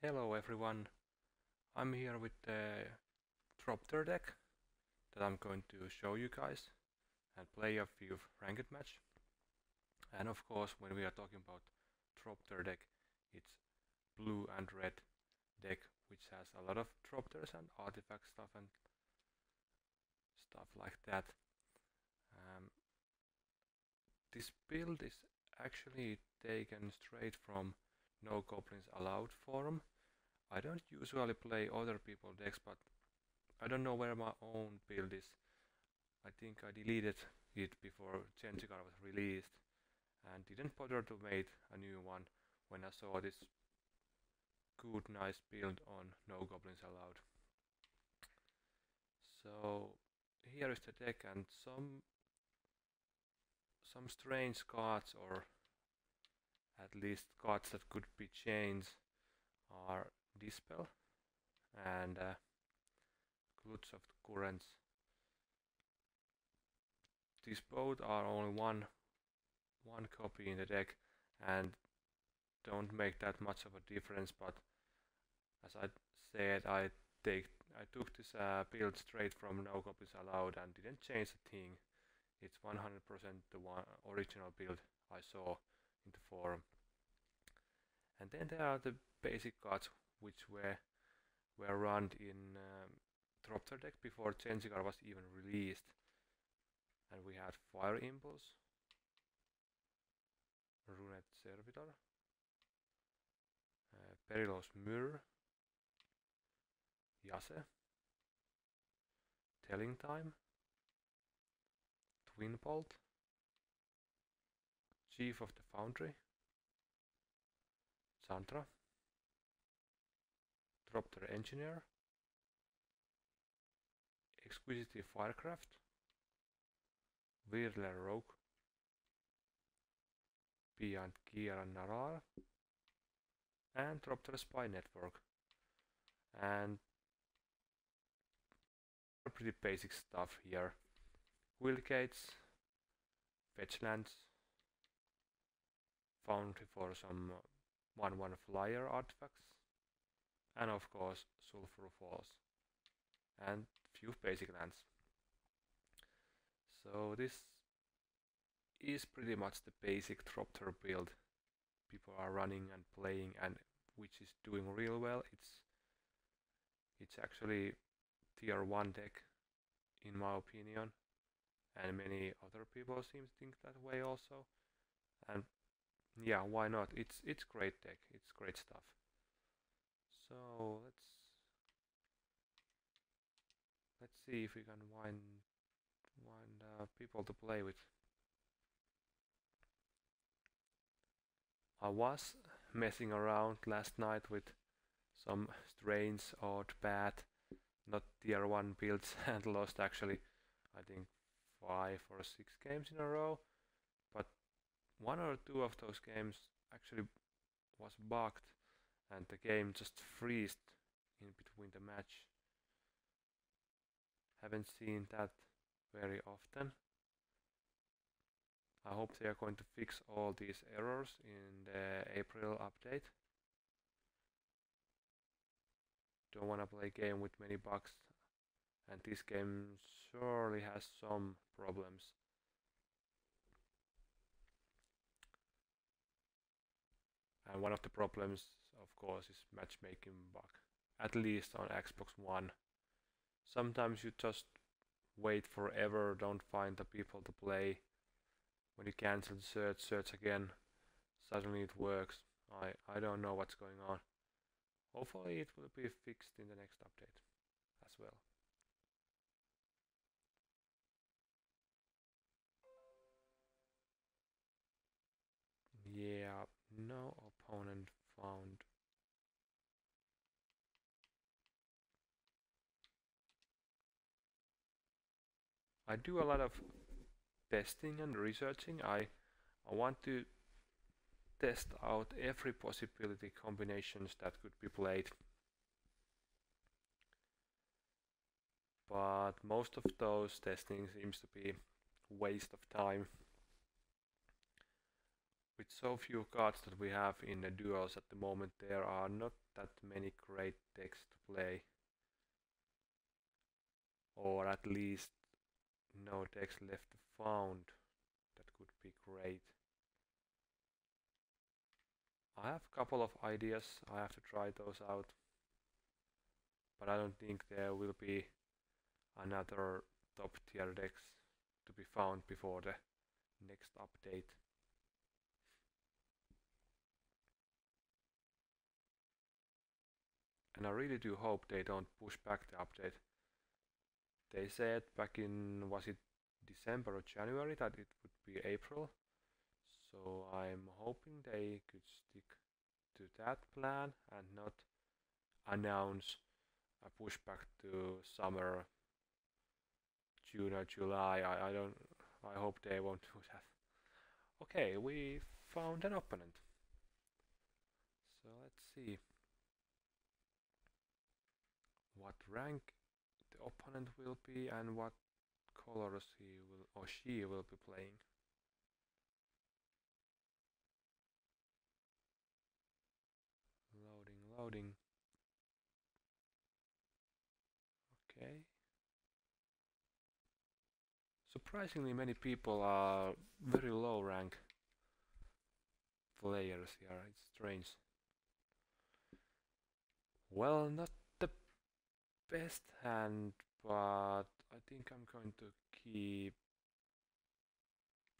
Hello everyone, I'm here with the Trophter deck that I'm going to show you guys and play a few ranked match. And of course, when we are talking about Trophter deck, it's blue and red deck which has a lot of Trophters and artifact stuff and stuff like that. Um, this build is actually taken straight from No Goblins Allowed forum. I don't usually play other people's decks, but I don't know where my own build is. I think I deleted it before Chandra was released and didn't bother to make a new one when I saw this good nice build on No Goblins Allowed. So here is the deck, and some strange cards, or at least cards that could be changed, are Dispel and Clutch of the Currents. These both are only one copy in the deck and don't make that much of a difference, but as I said, I took this build straight from No Copies Allowed and didn't change a thing. It's 100% the original build I saw in the forum. And then there are the basic cards which were run in Thopter deck before Chandra was even released. And we had Fire Impulse, Runed Servitor, Perilous Myr, Jace, Telling Time, Twin Bolt, Chief of the Foundry, Chandra, Thopter Engineer, Exquisite Firecraft, Whirler Rogue, Pia and Kiran Nalaar, and Thopter Spy Network. And pretty basic stuff here. Guildgates, fetch lands, Foundry for some 1/1 flyer artifacts, and of course Sulfur Falls, and few basic lands. So this is pretty much the basic Thopter build people are running and playing, and which is doing real well. It's actually tier 1 deck in my opinion, and many other people seem to think that way also. And yeah, why not? It's great deck. It's great stuff. So let's see if we can find people to play with. I was messing around last night with some strange, odd, bad, not tier 1 builds and lost actually, I think 5 or 6 games in a row. But 1 or 2 of those games actually was bugged and the game just freezed in between the match. Haven't seen that very often. I hope they are going to fix all these errors in the April update. Don't want to play a game with many bugs, and this game surely has some problems. And one of the problems, of course, is matchmaking bug, at least on Xbox One. Sometimes you just wait forever, don't find the people to play. When you cancel the search again, suddenly it works. I don't know what's going on. Hopefully it will be fixed in the next update as well. Yeah, no opponent found. I do a lot of testing and researching. I want to test out every possibility combinations that could be played. But most of those testing seems to be waste of time. with so few cards that we have in the duels at the moment, there are not that many great decks to play. Or at least no decks left found that could be great. I have a couple of ideas, I have to try those out. But I don't think there will be another top tier decks to be found before the next update. And I really do hope they don't push back the update. They said back in, was it December or January, that it would be April. So I'm hoping they could stick to that plan and not announce a pushback to summer, June or July. I hope they won't do that. Okay, we found an opponent. So let's see what rank the opponent will be and what colors he will or she will be playing. Loading. Okay. Surprisingly many people are very low rank players here, it's strange. Well, not the best hand, but I think I'm going to keep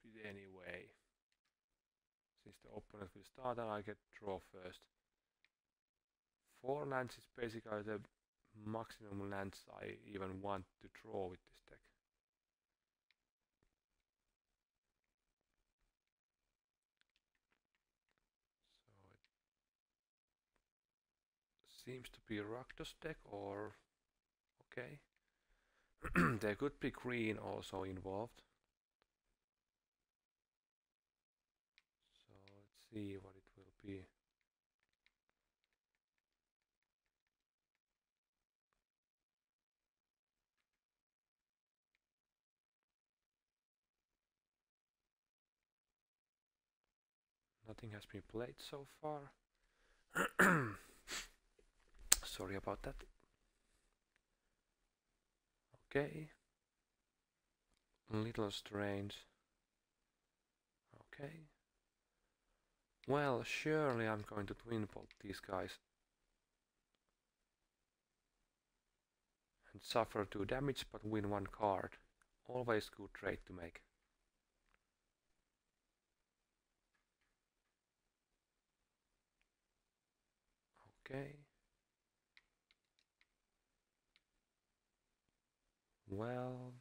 it anyway. Since the opponent will start and I get draw first. 4 lands is basically the maximum lands I even want to draw with this deck. So it seems to be a Rakdos deck, or okay. There could be green also involved. So let's see what it will be. Nothing has been played so far. Sorry about that. Okay. Little strange. Okay. Well, surely I'm going to twin bolt these guys. And suffer 2 damage but win 1 card. Always good trade to make. Okay. Well,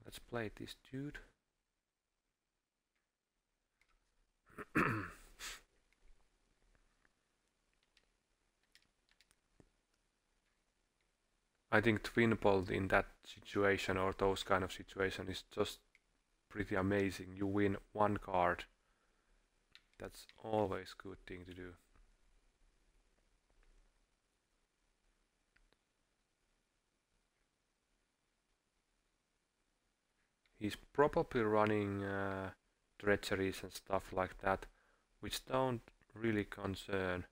let's play this dude. I think twin bolt in that situation or those kind of situation is just pretty amazing. You win 1 card. That's always a good thing to do. He's probably running treacheries and stuff like that, which don't really concern.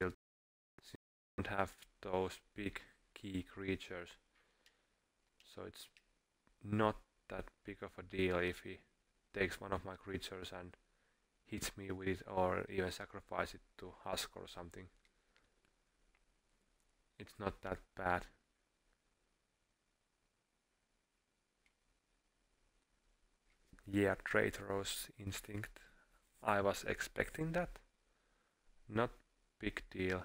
Don't have those big key creatures, so it's not that big of a deal if he takes one of my creatures and hits me with it, or even sacrifice it to husk or something. It's not that bad. Yeah, Traitorous instinct. I was expecting that. Not big deal.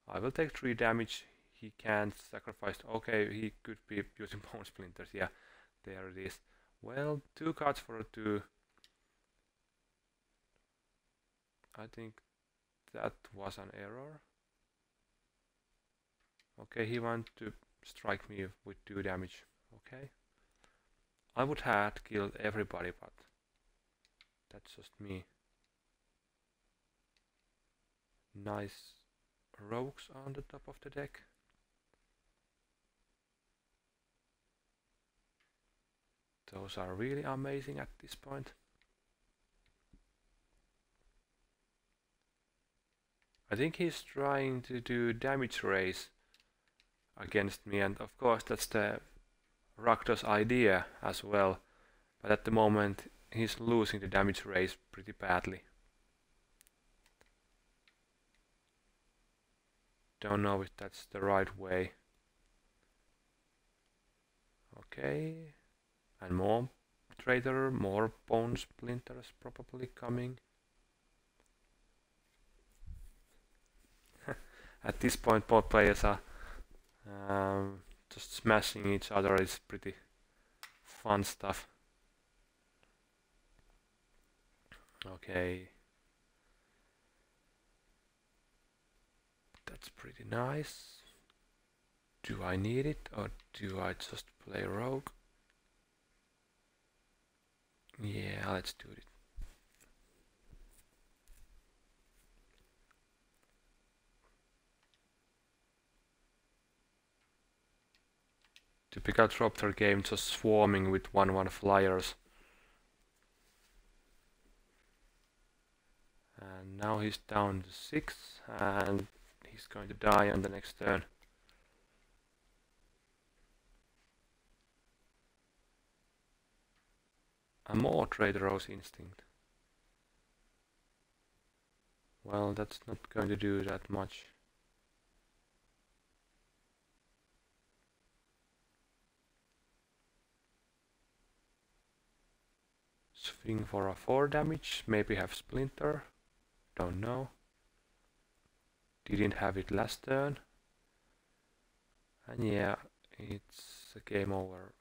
I will take 3 damage. He can't sacrifice. Okay, he could be using bone splinters. Yeah, there it is. Well, 2 cards for a 2. I think that was an error. Okay, he wanted to strike me with 2 damage. Okay. I would have killed everybody, but that's just me. Nice rogues on the top of the deck. Those are really amazing at this point. I think he's trying to do damage raise against me, and of course that's the Rakdos idea as well, but at the moment he's losing the damage raise pretty badly. Don't know if that's the right way. Okay, and more traitor, more bone splinters probably coming. At this point both players are just smashing each other. It's pretty fun stuff. Okay, that's pretty nice. Do I need it or do I just play rogue? Yeah, let's do it. Typical Trophter game, just swarming with 1/1 flyers. And now he's down to 6 and he's going to die on the next turn. A more TRAITOROUS instinct. Well, that's not going to do that much. Swing for a 4 damage, maybe have Splinter, don't know. Didn't have it last turn. And yeah, it's a game over.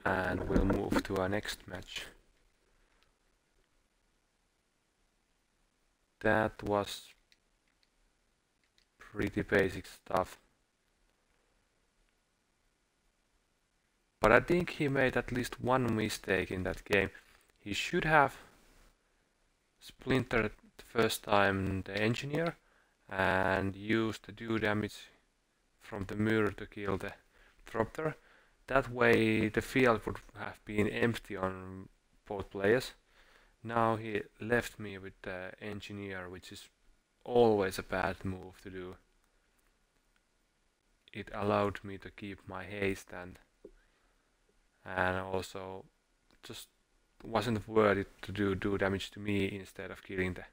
And we'll move to our next match. That was pretty basic stuff. But I think he made at least one mistake in that game. He should have splintered the first time the engineer and used the 2 damage from the Myr to kill the Thopter. That way the field would have been empty on both players. Now he left me with the engineer, which is always a bad move to do. It allowed me to keep my haste and also just wasn't worth it to do damage to me instead of killing the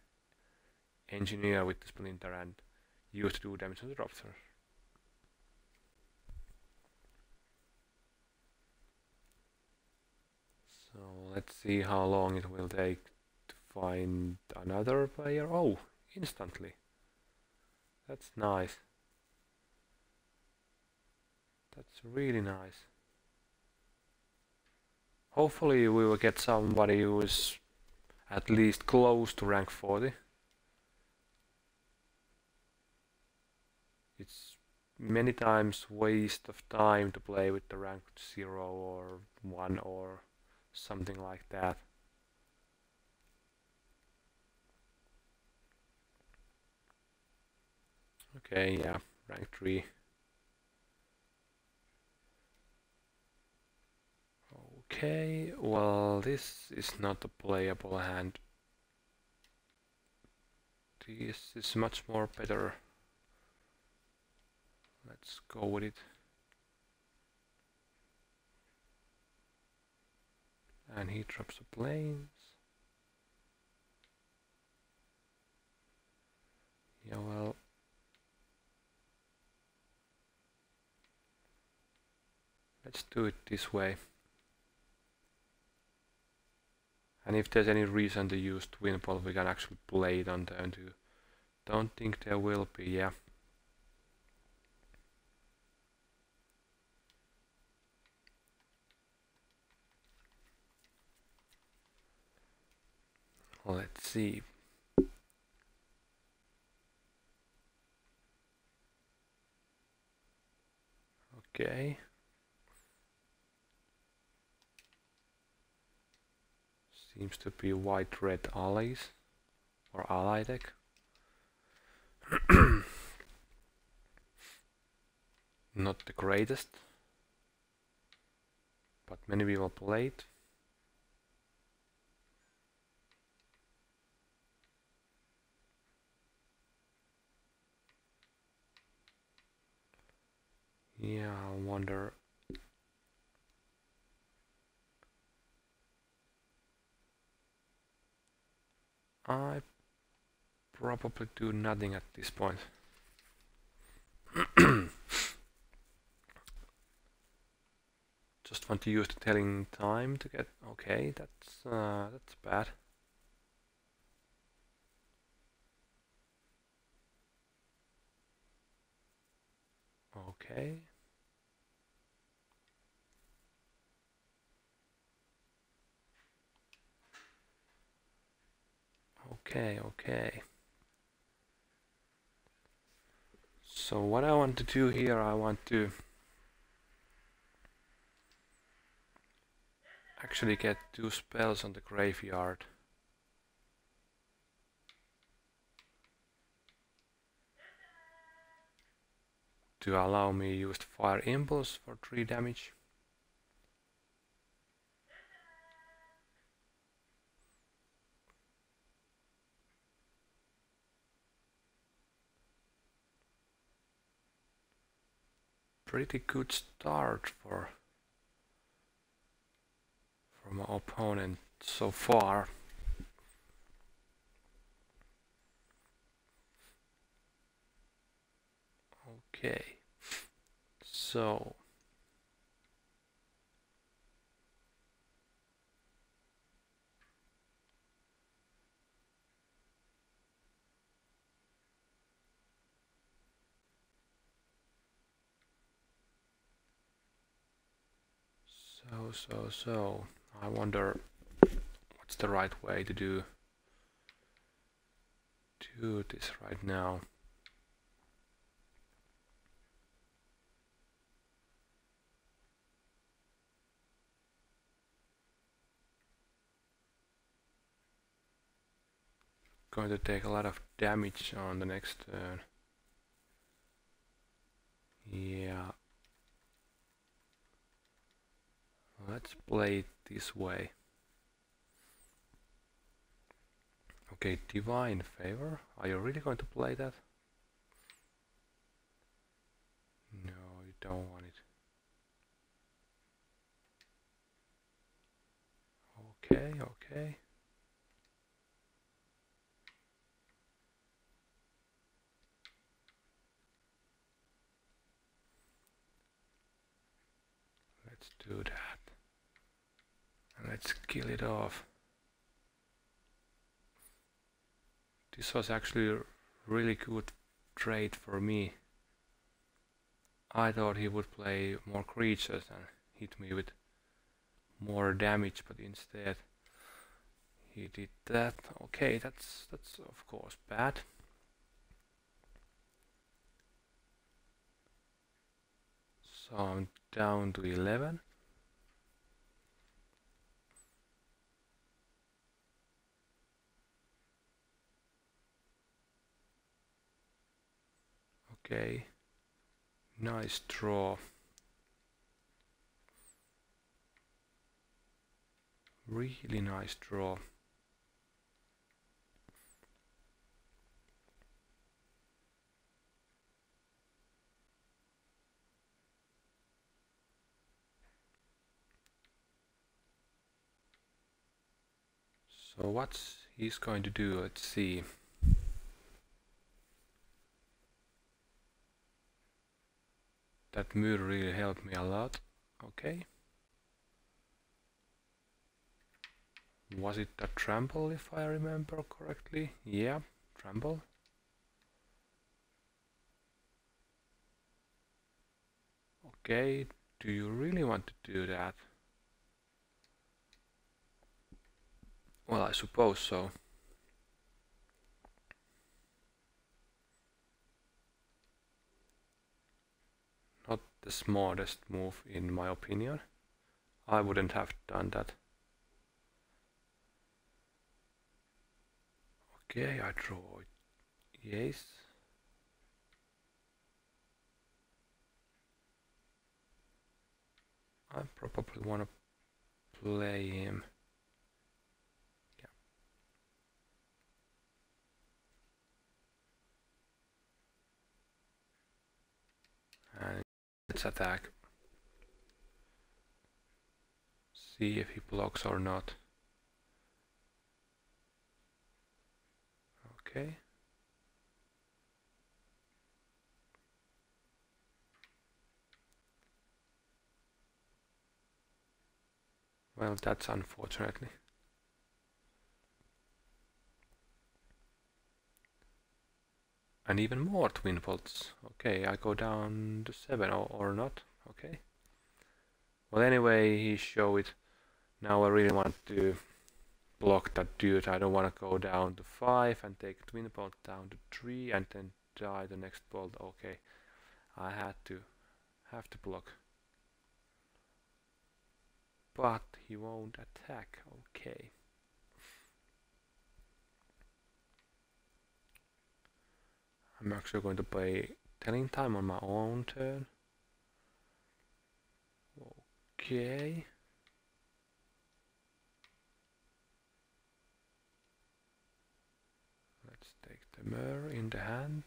engineer with the splinter and use to do damage to the Trophter. So let's see how long it will take to find another player. Oh, instantly. That's nice. That's really nice. Hopefully we will get somebody who is at least close to rank 40. It's many times waste of time to play with the rank 0 or 1 or something like that. Okay, yeah, rank 3. Okay, well, this is not a playable hand. This is much more better. Let's go with it. And he drops the planes. Yeah, well. Let's do it this way. And if there's any reason to use Twin Ball, we can actually play it on turn 2. Don't think there will be, yeah. Let's see. Okay. Seems to be white-red allies or ally deck. not the greatest, but many people play it. Yeah, I wonder. I probably do nothing at this point. Just want to use the telling time to get. Okay, that's bad. Okay. Okay. So what I want to do here, I want to actually get 2 spells on the graveyard. To allow me to use Fire Impulse for 3 damage. Pretty good start for my opponent so far. Okay, so I wonder what's the right way to do this right now. Going to take a lot of damage on the next turn. Yeah. Let's play it this way. Okay, Divine Favor. Are you really going to play that? No, you don't want it. Okay. Let's do that. And let's kill it off. This was actually a really good trade for me. I thought he would play more creatures and hit me with more damage, but instead he did that. Okay, that's of course bad. So I'm down to 11. Okay, nice draw. Really nice draw. So what's he's going to do? Let's see. That Myr really helped me a lot. Okay. Was it a trample if I remember correctly? Yeah, trample. Okay, do you really want to do that? Well, I suppose so. Not the smartest move in my opinion. I wouldn't have done that. Okay, I draw Jace. I probably want to play him. Yeah. And let's attack. See if he blocks or not. Okay. Well, that's unfortunately. And even more twin bolts. Okay, I go down to 7 or not. Okay. Well, anyway, he showed it. Now I really want to block that dude. I don't want to go down to 5 and take twin bolt down to 3 and then die the next bolt. Okay, I have to block. But he won't attack. Okay. I'm actually going to play telling time on my own turn. Okay. Let's take the Myr in the hand.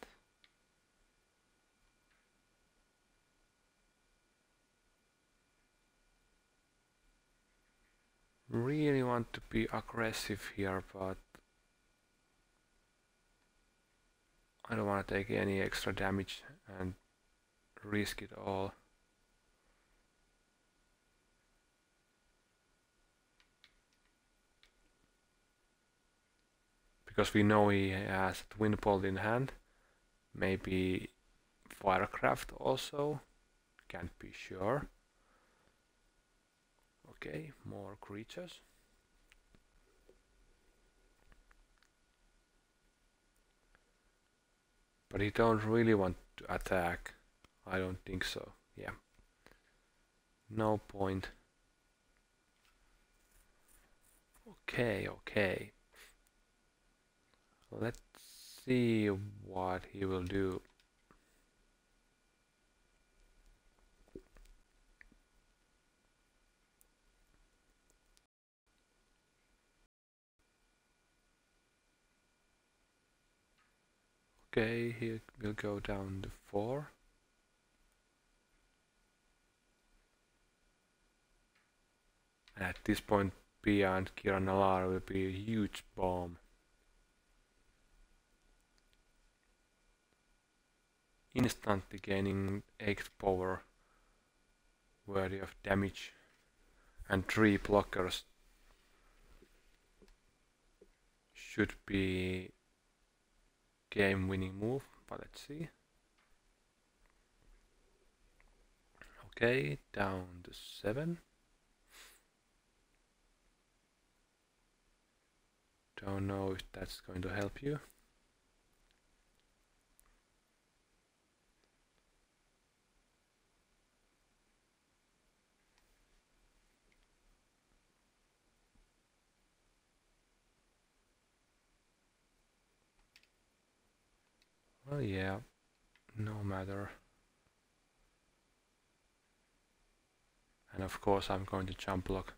Really want to be aggressive here, but I don't want to take any extra damage and risk it all. Because we know he has a twin bolt in hand. Maybe Firecraft also. Can't be sure. Okay, more creatures. But he don't really want to attack. I don't think so. Yeah. No point. Okay, okay. Let's see what he will do. Okay, he will go down to 4. And at this point, Pia and Kiran Nalaar will be a huge bomb. Instantly gaining 8 power, worthy of damage, and 3 blockers should be game-winning move, but let's see. Okay, down to 7. Don't know if that's going to help you. Well, yeah, no matter. And of course I'm going to jump block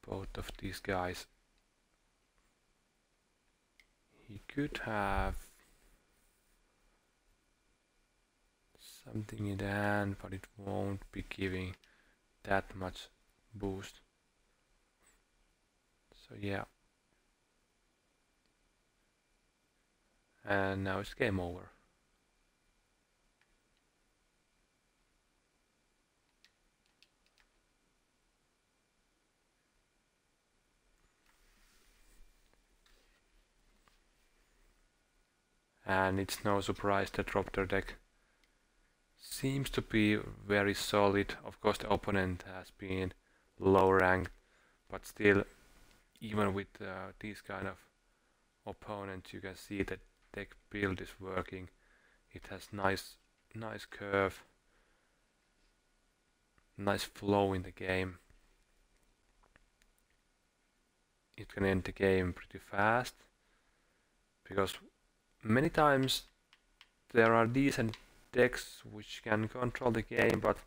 both of these guys. He could have something in the hand, but it won't be giving that much boost. So yeah. And now it's game over. And it's no surprise the Thopter deck seems to be very solid. Of course the opponent has been low ranked, but still, even with these kind of opponents, you can see that deck build is working. It has nice curve, nice flow in the game. It can end the game pretty fast, because many times there are decent decks which can control the game, but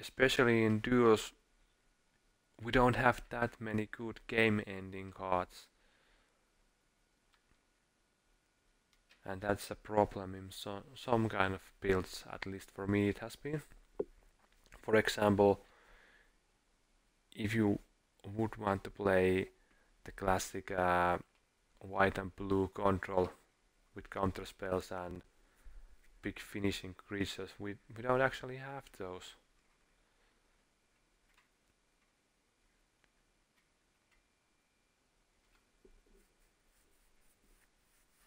especially in duels, we don't have that many good game ending cards. And that's a problem in some kind of builds, at least for me it has been. For example, if you would want to play the classic white and blue control with counter spells and big finishing creatures, we don't actually have those.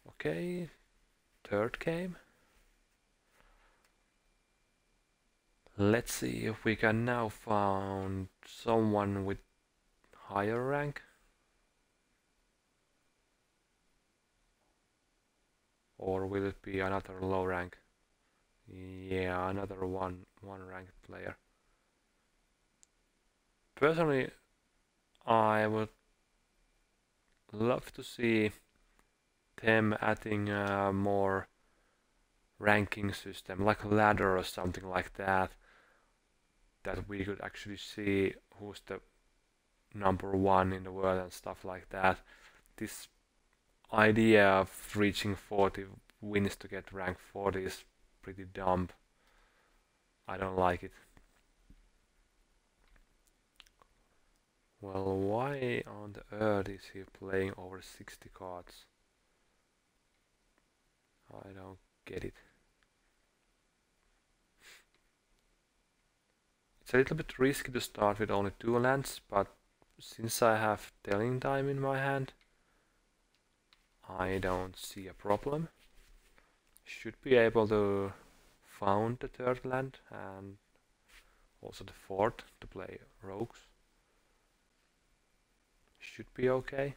Okay, third game. Let's see if we can now find someone with higher rank. Or will it be another low rank? Yeah, another one ranked player. Personally, I would love to see them adding a more ranking system, like a ladder or something like that, that we could actually see who's the number one in the world and stuff like that. This idea of reaching 40 wins to get rank 40 is pretty dumb. I don't like it. Well, why on the earth is he playing over 60 cards? I don't get it. It's a little bit risky to start with only 2 lands, but since I have telling time in my hand, I don't see a problem. Should be able to found the third land and also the fourth to play rogues. Should be okay.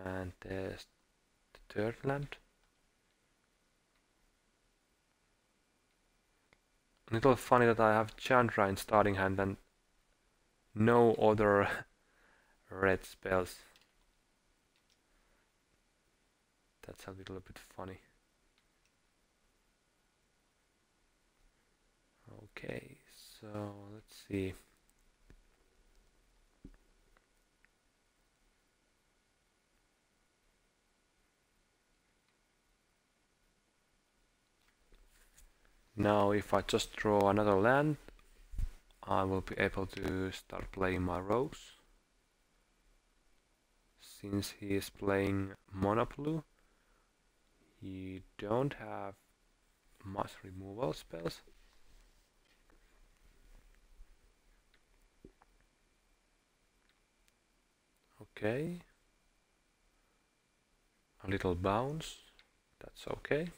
And there's the third land. A little funny that I have Chandra in starting hand and no other red spells. That's a little bit funny. Okay, so let's see. Now if I just draw another land, I will be able to start playing my rogues. Since he is playing mono blue, he don't have much removal spells. Okay. A little bounce, that's okay.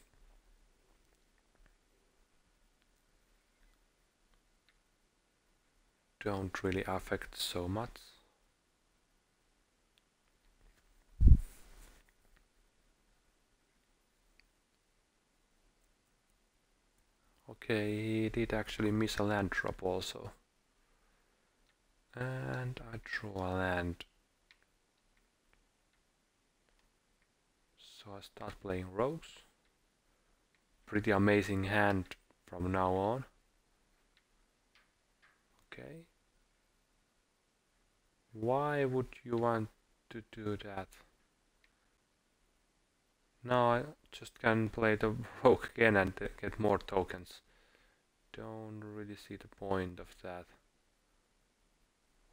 Don't really affect so much. Okay, he did actually miss a land drop also. And I draw a land. So I start playing rogues. Pretty amazing hand from now on. Okay. Why would you want to do that? Now I just can play the rogue again and get more tokens. Don't really see the point of that.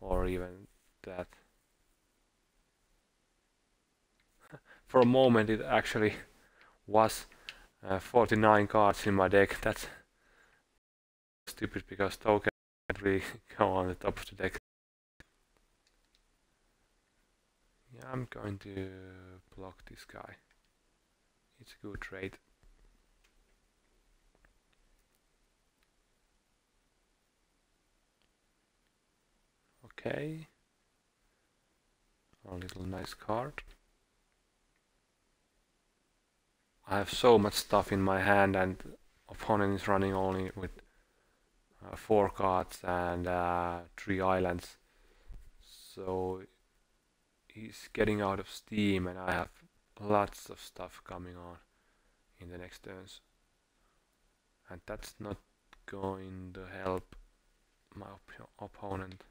Or even that. For a moment it actually was 49 cards in my deck. That's stupid because tokens can't really go on the top of the deck. Yeah, I'm going to block this guy. It's a good trade. Okay. A little nice card. I have so much stuff in my hand and opponent is running only with 4 cards and 3 islands. So he's getting out of steam and I have lots of stuff coming on in the next turns. and that's not going to help my opponent.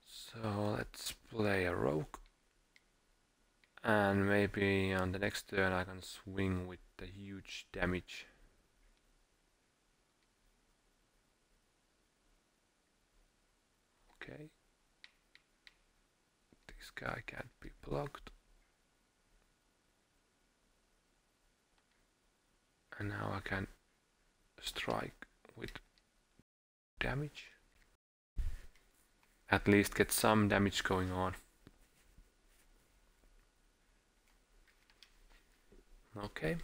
So let's play a rogue, and maybe on the next turn I can swing with the huge damage. Okay, this guy can't be blocked. And now I can strike with damage. At least get some damage going on. Okay.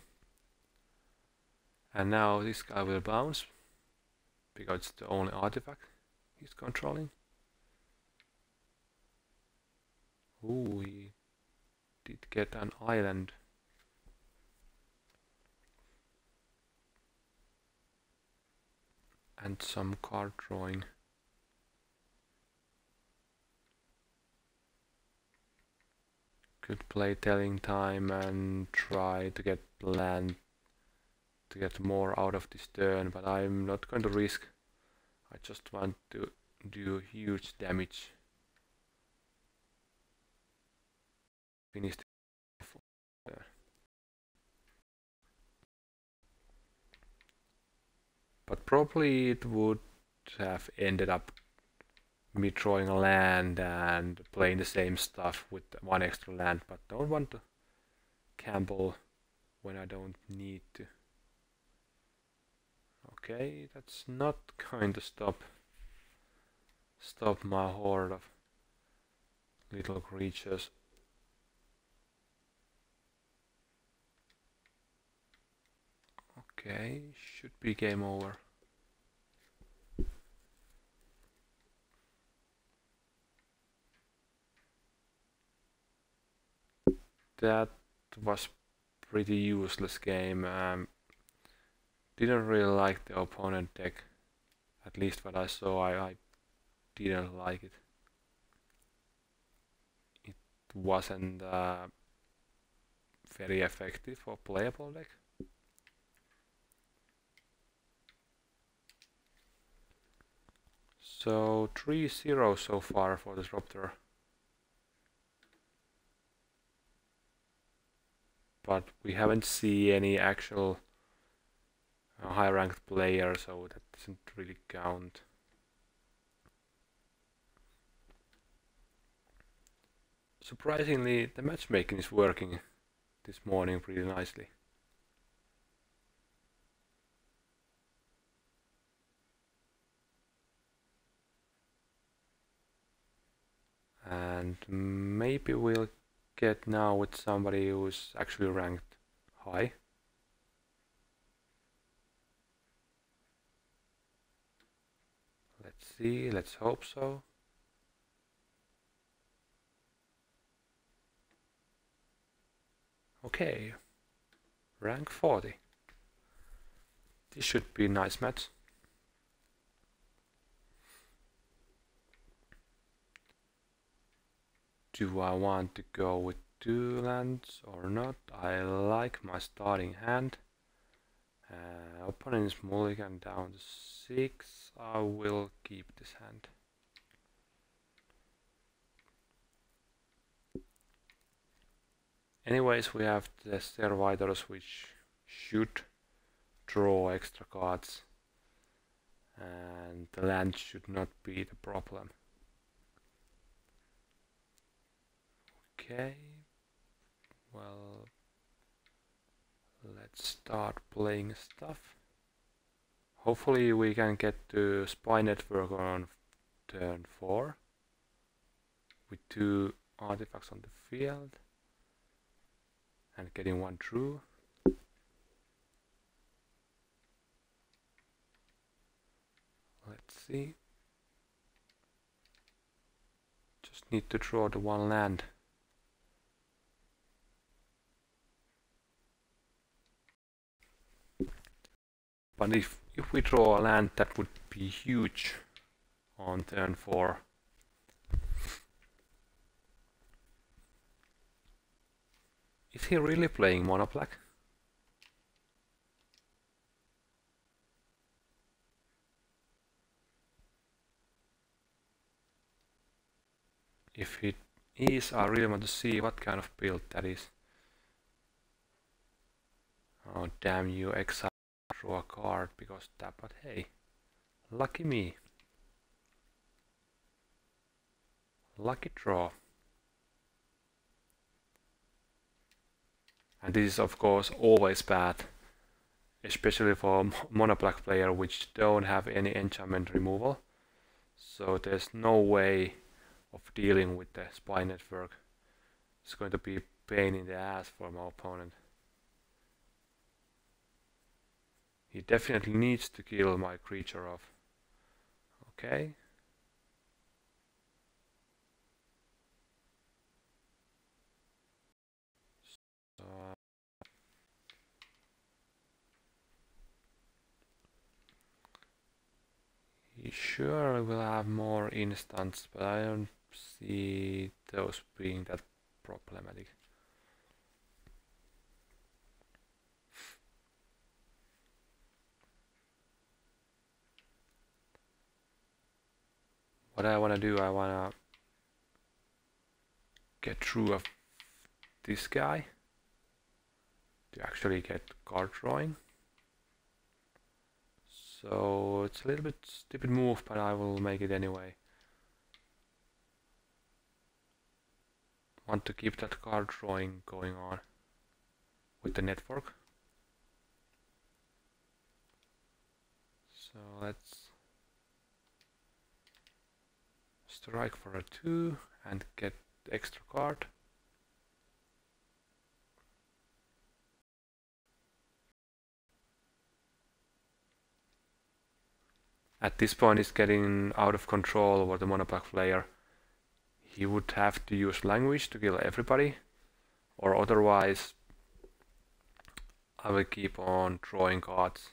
And now this guy will bounce, because it's the only artifact he's controlling. Ooh, he did get an island. And some card drawing. Could play Telling Time and try to get land to get more out of this turn, but I'm not going to risk. I just want to do huge damage. Finish the turn. But probably it would have ended up me drawing a land and playing the same stuff with one extra land, but don't want to gamble when I don't need to. Okay, that's not going to stop my horde of little creatures. Okay, should be game over. That was pretty useless game. Didn't really like the opponent deck. At least what I saw, I didn't like it. It wasn't very effective or playable deck. So 3-0 so far for the Thopter. But we haven't seen any actual high ranked player, so that doesn't really count. Surprisingly, the matchmaking is working this morning pretty nicely. And maybe we'll get now with somebody who's actually ranked high. Let's see, let's hope so. Okay, rank 40. This should be a nice match. Do I want to go with 2 lands or not? I like my starting hand. Opponent is mulligan down to 6. I will keep this hand. Anyways, we have the servitors, which should draw extra cards, and the land should not be the problem. Okay, well, let's start playing stuff. Hopefully we can get to Spy Network on turn 4 with 2 artifacts on the field and getting 1 through. Let's see. Just need to draw the 1 land. But if we draw a land, that would be huge on turn 4. Is he really playing mono black? If it is, I really want to see what kind of build that is. Oh damn you, exile, draw a card because that, but hey, lucky me. Lucky draw. And this is of course always bad, especially for mono black player which don't have any enchantment removal. So there's no way of dealing with the spy network. It's going to be a pain in the ass for my opponent. He definitely needs to kill my creature off. Okay. So he surely will have more instants, but I don't see those being that problematic. What I want to do, I want to get through of this guy to actually get card drawing. So it's a little bit stupid move, but I will make it anyway. Want to keep that card drawing going on with the network. So let's strike for a 2 and get the extra card. At this point it's getting out of control over the mono black player. He would have to use language to kill everybody, or otherwise I will keep on drawing cards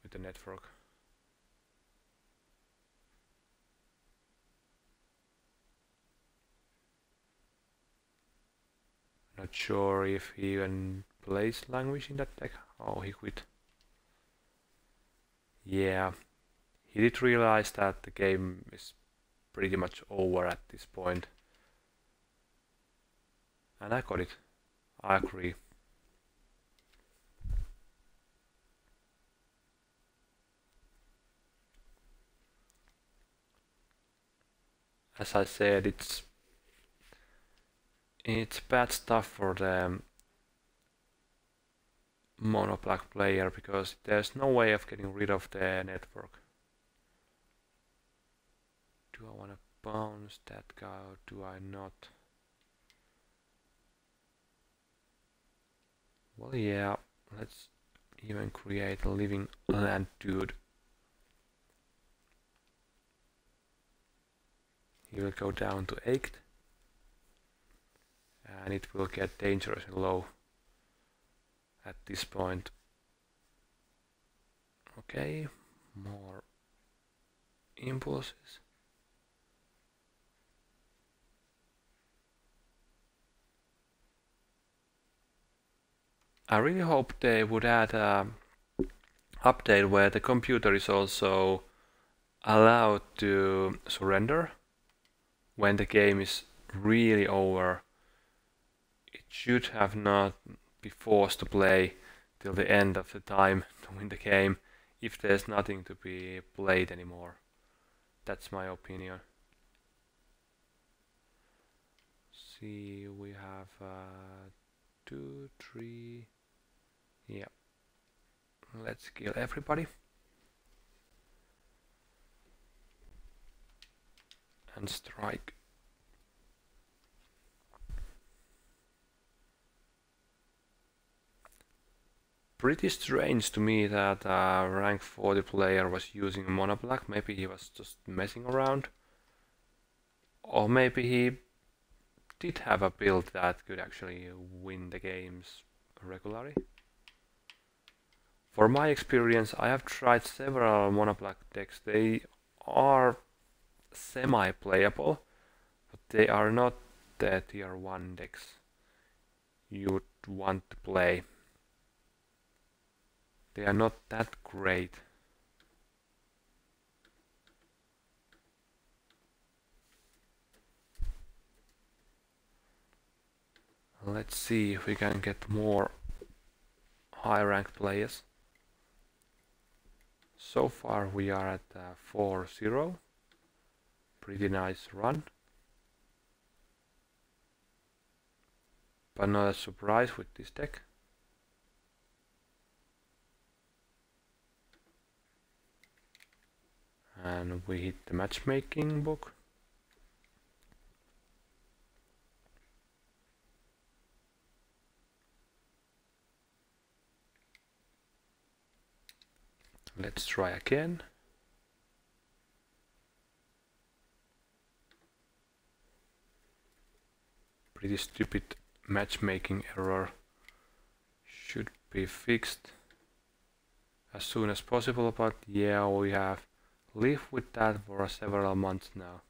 with the network. Not sure if he even plays language in that deck. Oh, he quit. Yeah, he did realize that the game is pretty much over at this point. And I got it. I agree. As I said, it's bad stuff for the mono black player because there's no way of getting rid of the network. Do I want to bounce that guy or do I not? Well, yeah, let's even create a living land dude. He will go down to 8 and it will get dangerously low at this point. Okay, more impulses. I really hope they would add an update where the computer is also allowed to surrender when the game is really over. It should have not be forced to play till the end of the time to win the game if there's nothing to be played anymore. That's my opinion. See, we have 2, 3. Yeah. Let's kill everybody. And strike. Pretty strange to me that rank 40 player was using mono black. Maybe he was just messing around. Or maybe he did have a build that could actually win the games regularly. For my experience, I have tried several mono black decks. They are semi-playable, but they are not the tier 1 decks you would want to play. They are not that great. Let's see if we can get more high ranked players. So far we are at 4-0. Pretty nice run. But not a surprise with this deck. And we hit the matchmaking book. Let's try again. Pretty stupid matchmaking error. Should be fixed as soon as possible, but yeah, we have lived with that for several months now.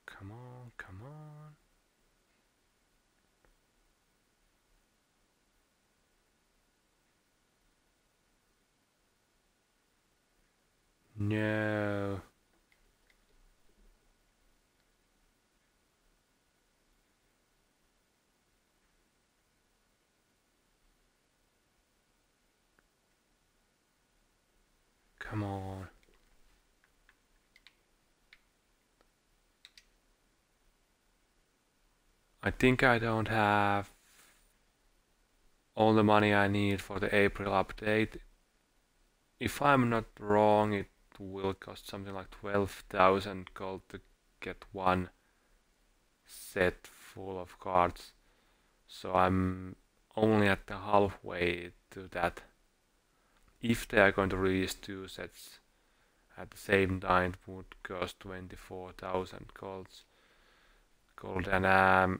Come on, come on. No. Come on. I think I don't have all the money I need for the April update. If I'm not wrong, it will cost something like 12,000 gold to get one set full of cards. So I'm only at the halfway to that. If they are going to release 2 sets at the same time, it would cost 24,000 gold, and I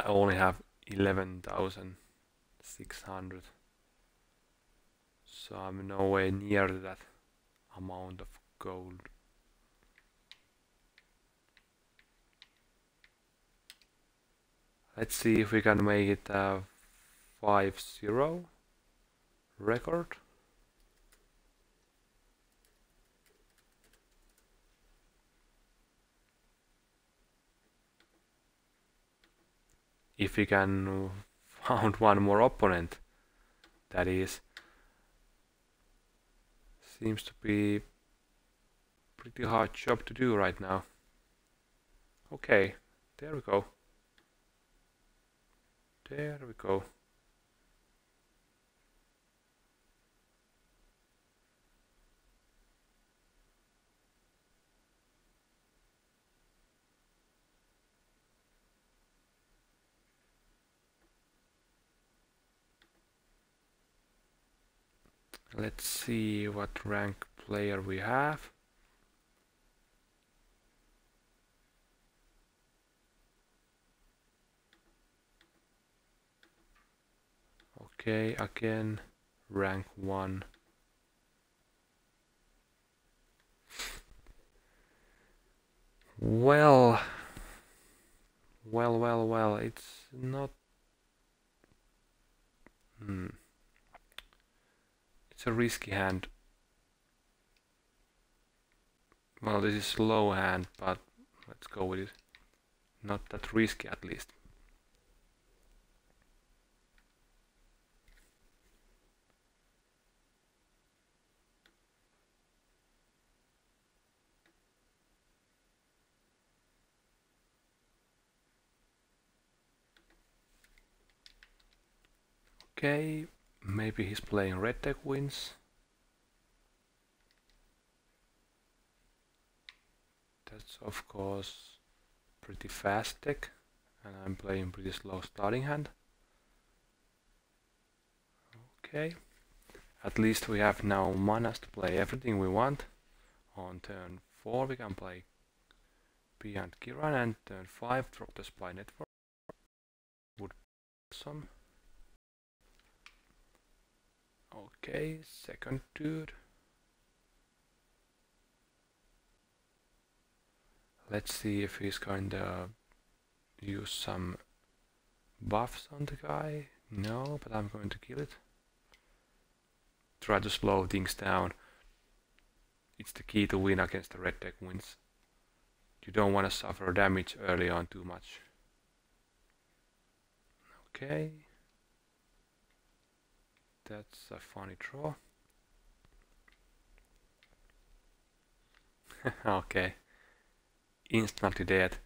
only have 11,600. So I'm nowhere near that amount of gold. Let's see if we can make it a 5-0 record. If we can found one more opponent, that is. Seems to be pretty hard job to do right now. Okay, there we go. There we go. Let's see what rank player we have. Okay, again, rank 1. Well, it's not... It's a risky hand. Well, this is low hand, but let's go with it. Not that risky at least. Okay, maybe he's playing red deck wins. That's of course pretty fast deck, and I'm playing pretty slow starting hand. Okay, at least we have now manas to play everything we want. On turn 4 we can play Pia and Kiran, and turn 5 Thopter Spy Network. Would be awesome. Okay, second dude. Let's see if he's going to use some buffs on the guy. No, but I'm going to kill it. Try to slow things down. it's the key to win against the red deck wins. You don't want to suffer damage early on too much. Okay. That's a funny draw. Okay. Instantly dead.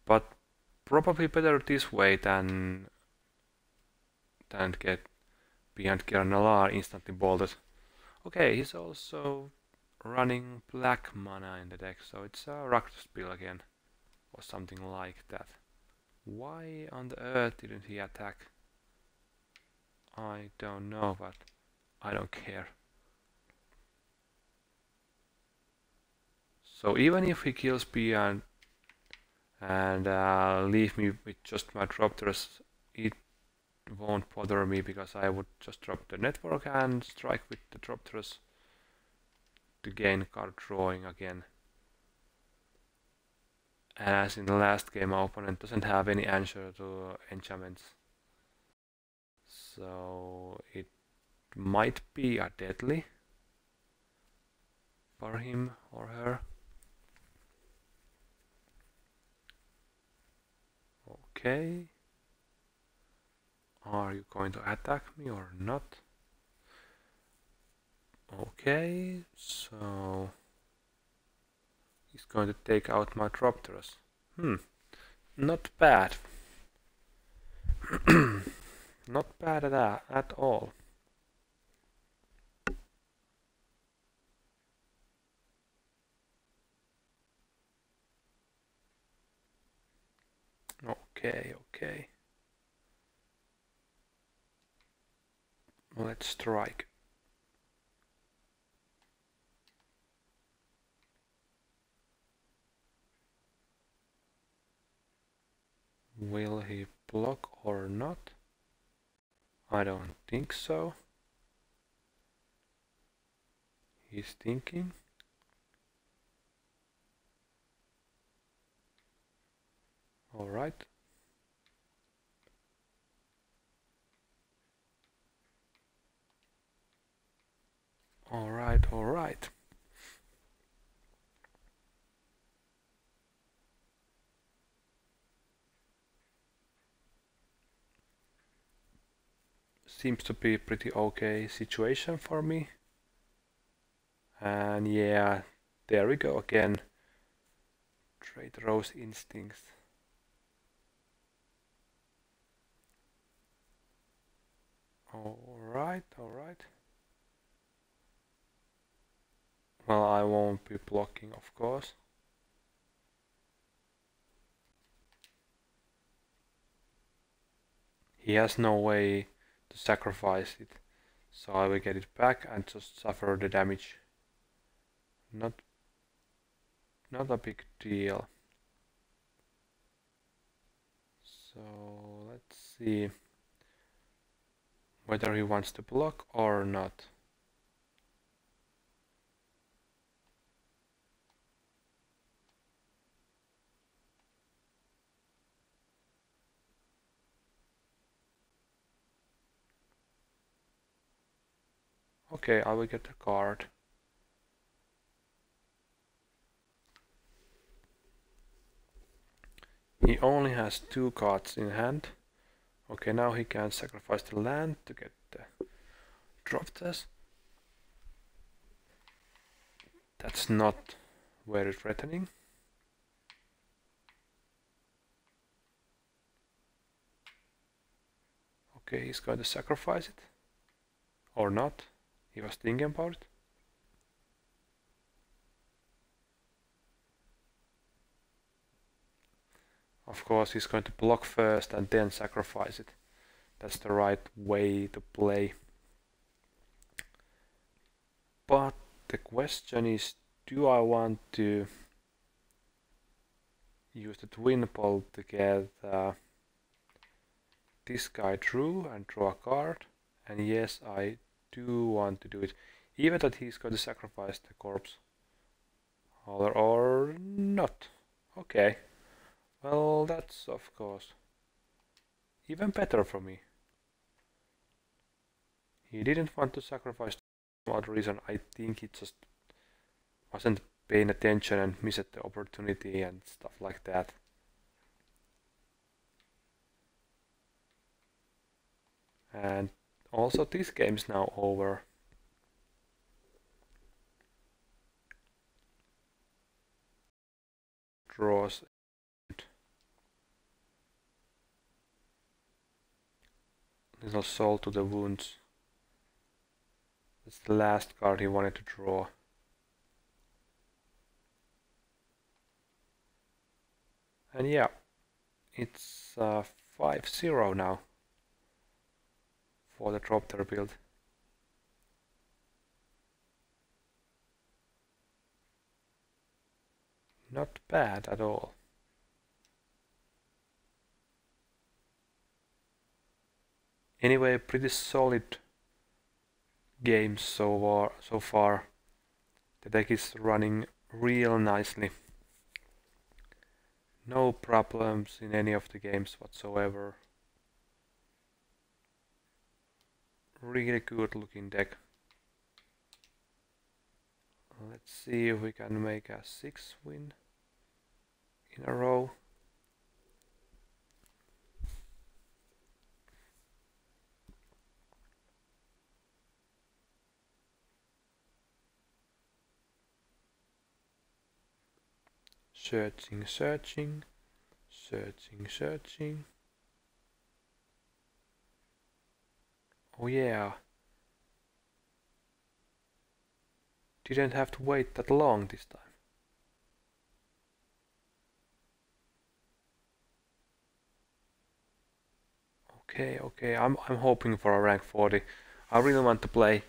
But probably better this way than get Pia and Kiran Nalaar instantly bolted. Okay, he's also running black mana in the deck, so it's a rock spill again. Or something like that. Why on the earth didn't he attack? I don't know, but I don't care. So even if he kills Pia and leave me with just my Thopters, it won't bother me because I would just drop the network and strike with the Thopters to gain card drawing again. And as in the last game, my opponent doesn't have any answer to enchantments. So it might be a deadly for him or her. Okay. Are you going to attack me or not? Okay, so he's going to take out my Thopters. Not bad. Not bad at all. Okay. Let's strike. Will he block or not? I don't think so. He's thinking. All right. All right. Seems to be a pretty okay situation for me. And yeah, there we go again. Traitorous instincts. All right. Well, I won't be blocking, of course. He has no way to sacrifice it, so I will get it back and just suffer the damage. Not a big deal. So let's see whether he wants to block or not. Okay, I will get a card. He only has 2 cards in hand. Okay, now he can sacrifice the land to get the Thopters. That's not very threatening. Okay, he's going to sacrifice it. Or not. He was thinking about it. Of course, he's going to block first and then sacrifice it. That's the right way to play. But the question is, do I want to use the twin bolt to get this guy through and draw a card? And yes, I do want to do it, even that he's going to sacrifice the corpse or not. Okay, well, that's of course even better for me. He didn't want to sacrifice for some odd reason. I think he just wasn't paying attention and missed the opportunity and stuff like that. And also this game's now over. Draws. Little salt to the wounds. That's the last card he wanted to draw. And yeah, it's 5-0 now for the Trophter build. Not bad at all. Anyway, pretty solid games so far. The deck is running real nicely. No problems in any of the games whatsoever. Really good looking deck. Let's see if we can make a 6 win in a row. Searching, searching, searching, searching. Oh yeah. Didn't have to wait that long this time. Okay, I'm hoping for a rank 40. I really want to play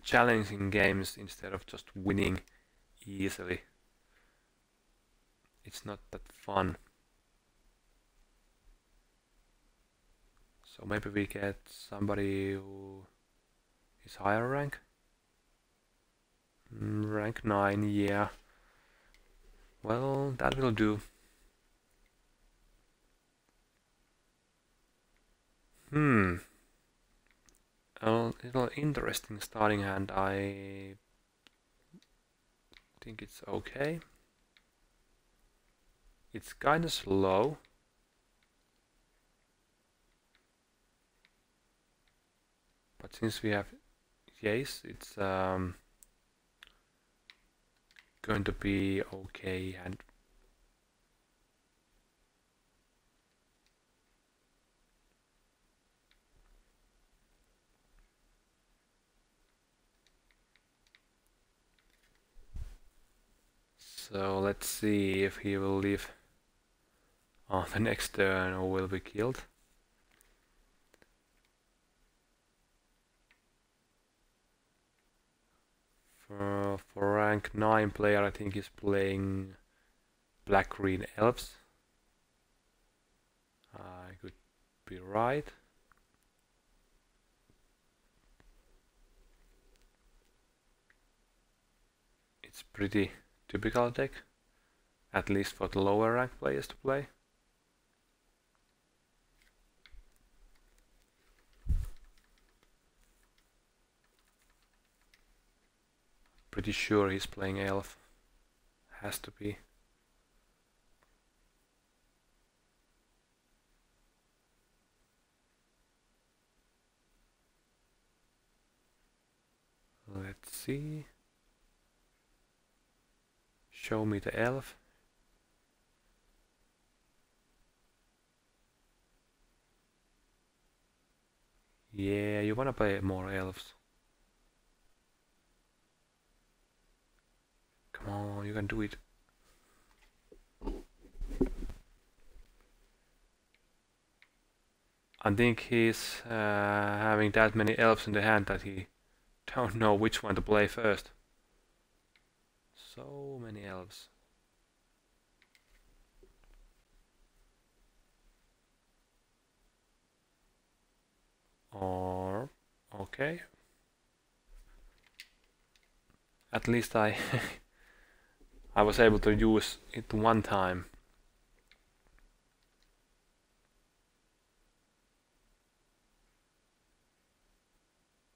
challenging games instead of just winning easily. It's not that fun. So maybe we get somebody who is higher rank. Rank 9, yeah. Well, that will do. A little interesting starting hand. I think it's okay. It's kind of slow. But since we have Jace, it's going to be okay. And so let's see if he will live on the next turn or will be killed. For rank 9 player, I think he's playing black-green elves. I could be right. It's pretty typical deck, at least for the lower rank players to play. Pretty sure he's playing elf. Has to be. Let's see. Show me the elf. Yeah, you wanna play more elves. Come on, you can do it. I think he's having that many elves in the hand that he don't know which one to play first. So many elves. Or okay. At least I I was able to use it one time.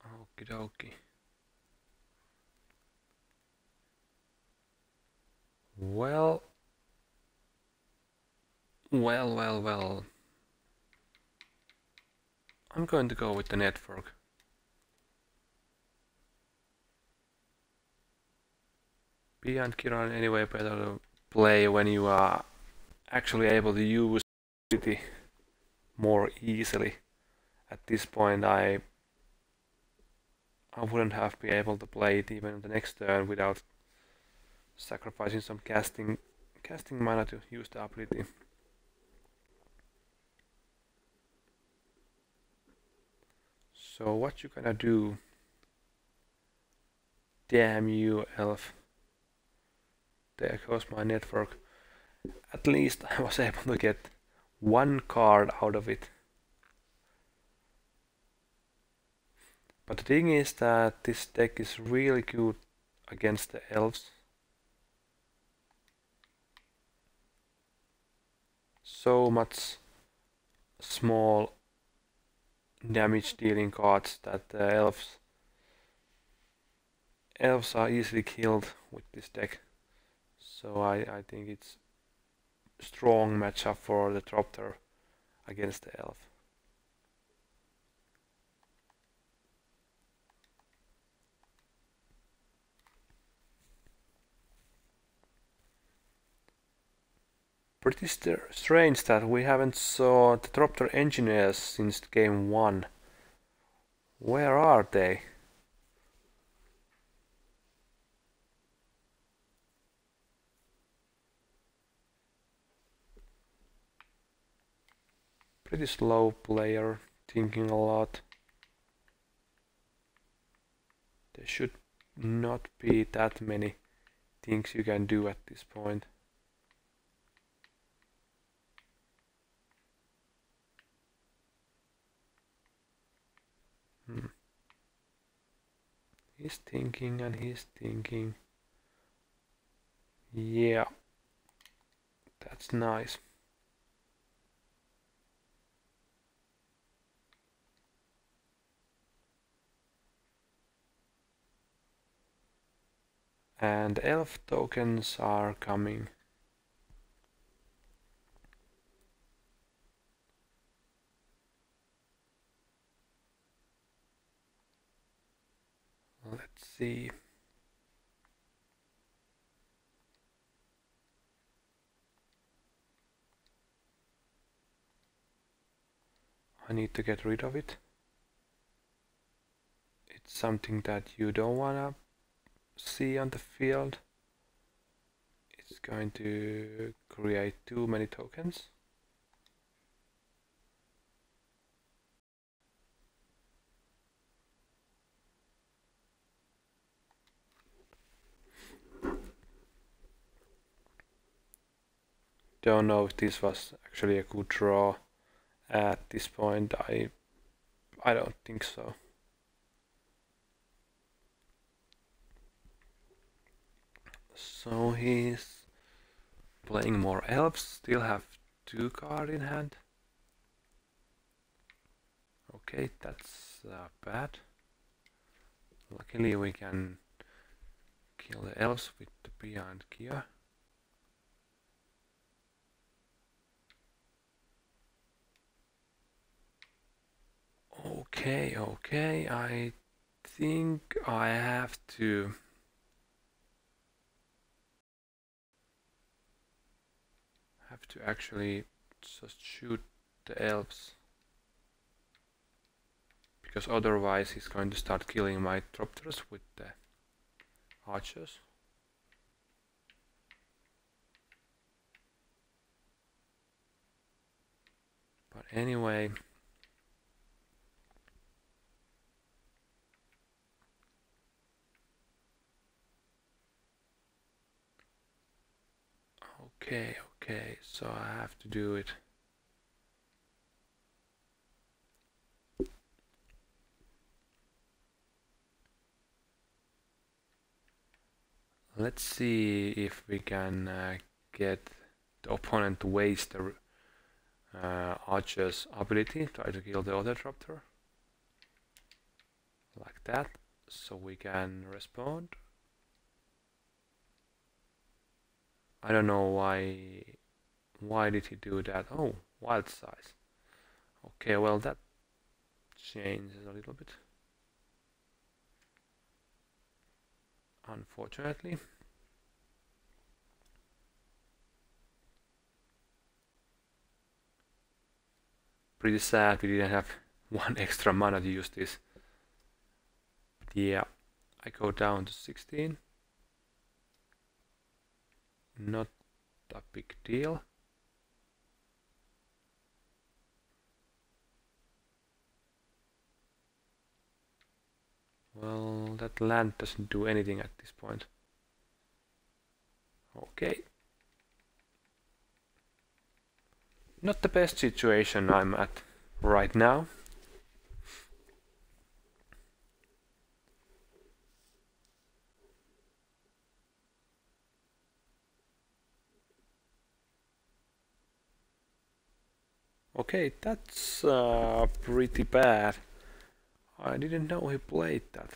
Okie dokie. Well, well. I'm going to go with the network. Pia and Kiran anyway better to play when you are actually able to use it more easily. At this point I wouldn't have been able to play it even the next turn without sacrificing some casting mana to use the ability. So what you gonna do? Damn you, elf. There goes my network. At least I was able to get one card out of it. But the thing is that this deck is really good against the elves. So much small damage dealing cards that the elves are easily killed with this deck. So I think it's a strong matchup for the Trophter against the elf. Pretty strange that we haven't saw the Thopter Engineers since game 1. Where are they? Pretty slow player, thinking a lot. There should not be that many things you can do at this point. He's thinking and he's thinking. Yeah, that's nice. And elf tokens are coming. Let's see. I need to get rid of it. It's something that you don't wanna see on the field. It's going to create too many tokens. Don't know if this was actually a good draw at this point. I don't think so. So he's playing more elves, still have 2 cards in hand. Okay, that's bad. Luckily we can kill the elves with the Pia and Kiran. Okay, I think I have to actually just shoot the elves, because otherwise he's going to start killing my Thopters with the archers. But anyway, okay, so I have to do it. Let's see if we can get the opponent to waste the archer's ability, try to kill the other Trophter. Like that, so we can respond. I don't know why did he do that. Oh, wild size. Okay, well that changes a little bit, unfortunately. Pretty sad we didn't have one extra mana to use this. But yeah, I go down to 16. Not a big deal. Well, that land doesn't do anything at this point. Okay. Not the best situation I'm at right now. Okay, that's pretty bad. I didn't know he played that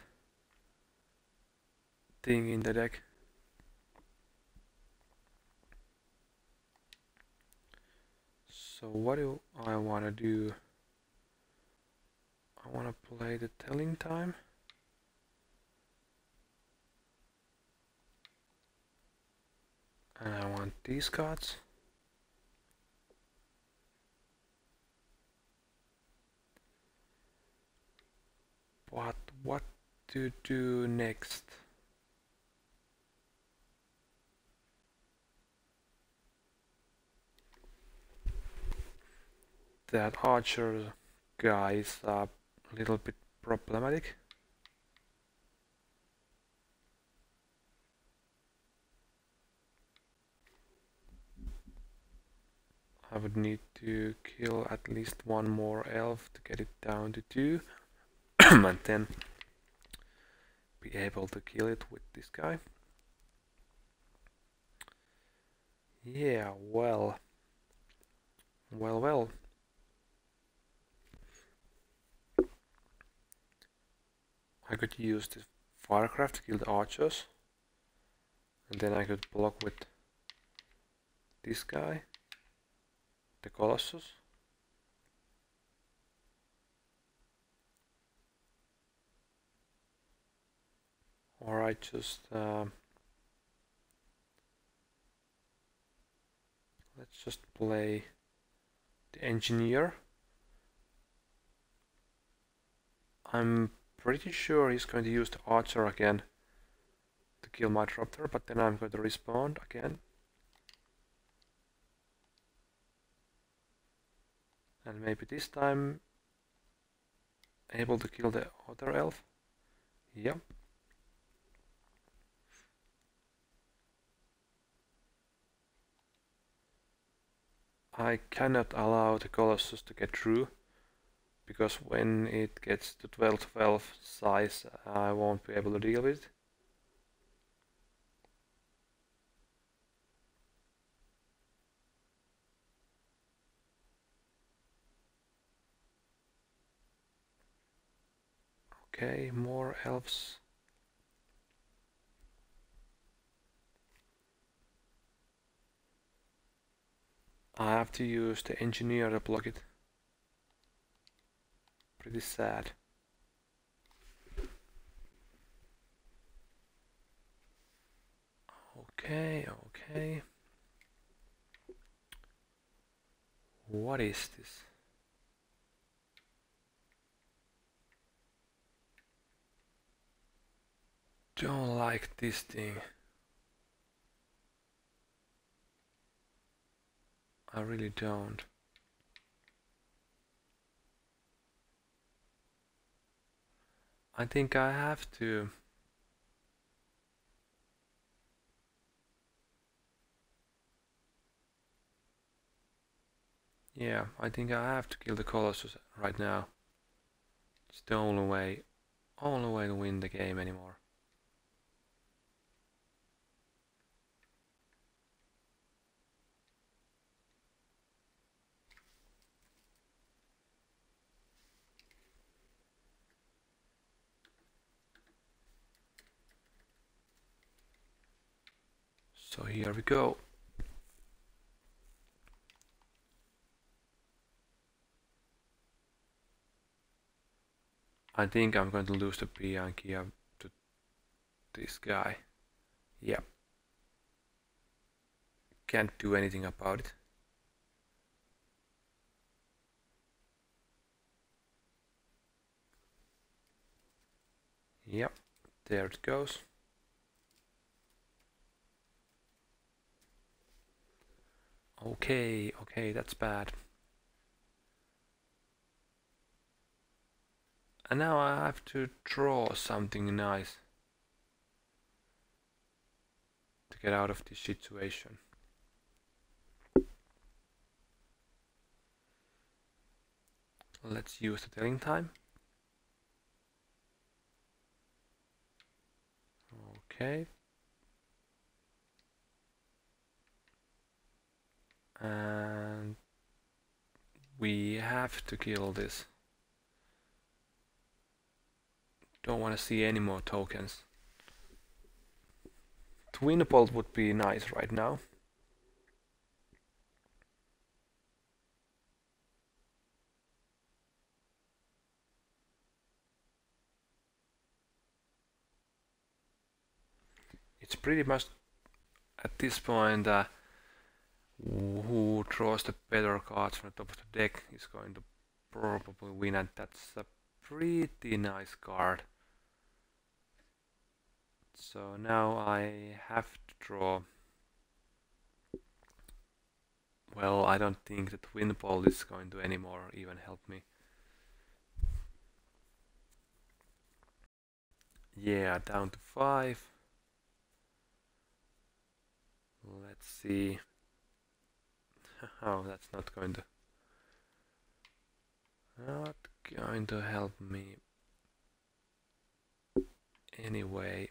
thing in the deck. So what do I want to do? I want to play the Telling Time. And I want these cards. But what to do next? That archer guy is a little bit problematic. I would need to kill at least one more elf to get it down to 2 and then be able to kill it with this guy. Yeah, well. I could use the Firecraft to kill the archers. And then I could block with this guy, the Colossus. Or I just let's just play the Engineer. I'm pretty sure he's going to use the Archer again to kill my Trophter, but then I'm going to respawn again. And maybe this time able to kill the other elf. Yep. I cannot allow the Colossus to get through, because when it gets to 12 size I won't be able to deal with it. Okay, more elves. I have to use the Engineer to block it. Pretty sad. Okay. What is this? Don't like this thing. I really don't. I think I have to. Yeah, I think I have to kill the Colossus right now. It's the only way to win the game anymore. So here we go. I think I'm going to lose the Pia and Kiran to this guy. Yep. Can't do anything about it. Yep, there it goes. Okay, that's bad. And now I have to draw something nice to get out of this situation. Let's use the telling time. Okay. And we have to kill this. Don't want to see any more tokens. Twin bolt would be nice right now. It's pretty much at this point who draws the better cards from the top of the deck is going to probably win, and that's a pretty nice card. So now I have to draw. Well, I don't think that Twin Bolt is going to anymore even help me. Yeah, down to 5. Let's see. Oh, that's not going to help me anyway.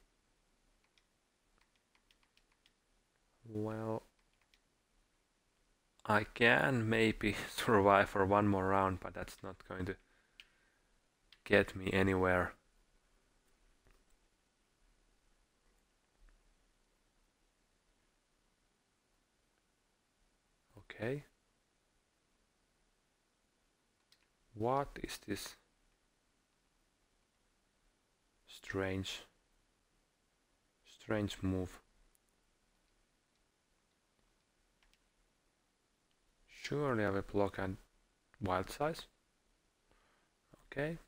Well, I can maybe survive for one more round, but that's not going to get me anywhere. Okay. What is this? Strange move. Surely I will block and wild size. Okay.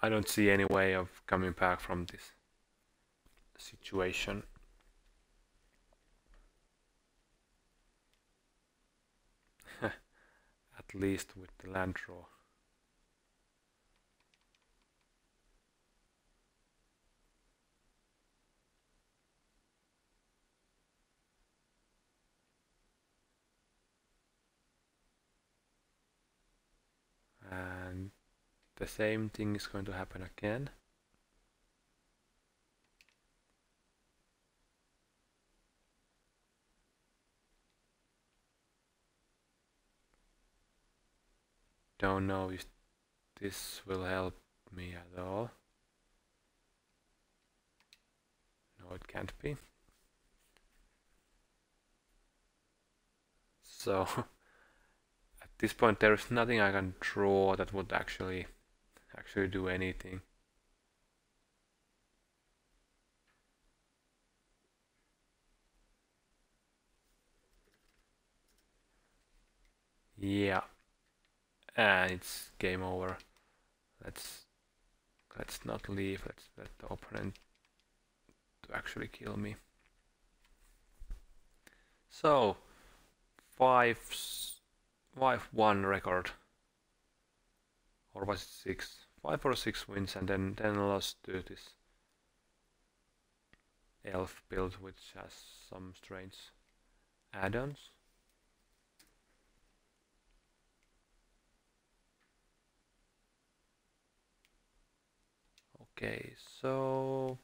I don't see any way of coming back from this situation. At least with the land draw. And the same thing is going to happen again. Don't know if this will help me at all. No, it can't be. So at this point there is nothing I can draw that would actually do anything. Yeah. And it's game over. Let's not leave. Let's let the opponent to actually kill me. So 5-1 record, or was it 6? 5 or 6 wins, and then lost to this elf build, which has some strange add-ons. Okay, so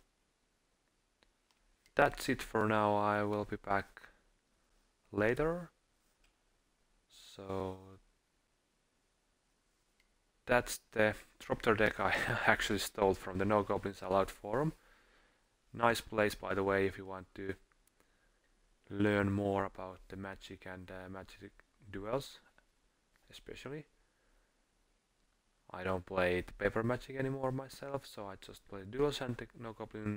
that's it for now. I will be back later. So that's the Trophter deck I actually stole from the No Goblins Allowed forum. Nice place, by the way, if you want to learn more about the magic and magic duels, especially. I don't play the paper magic anymore myself, so I just play duels and the No Goblin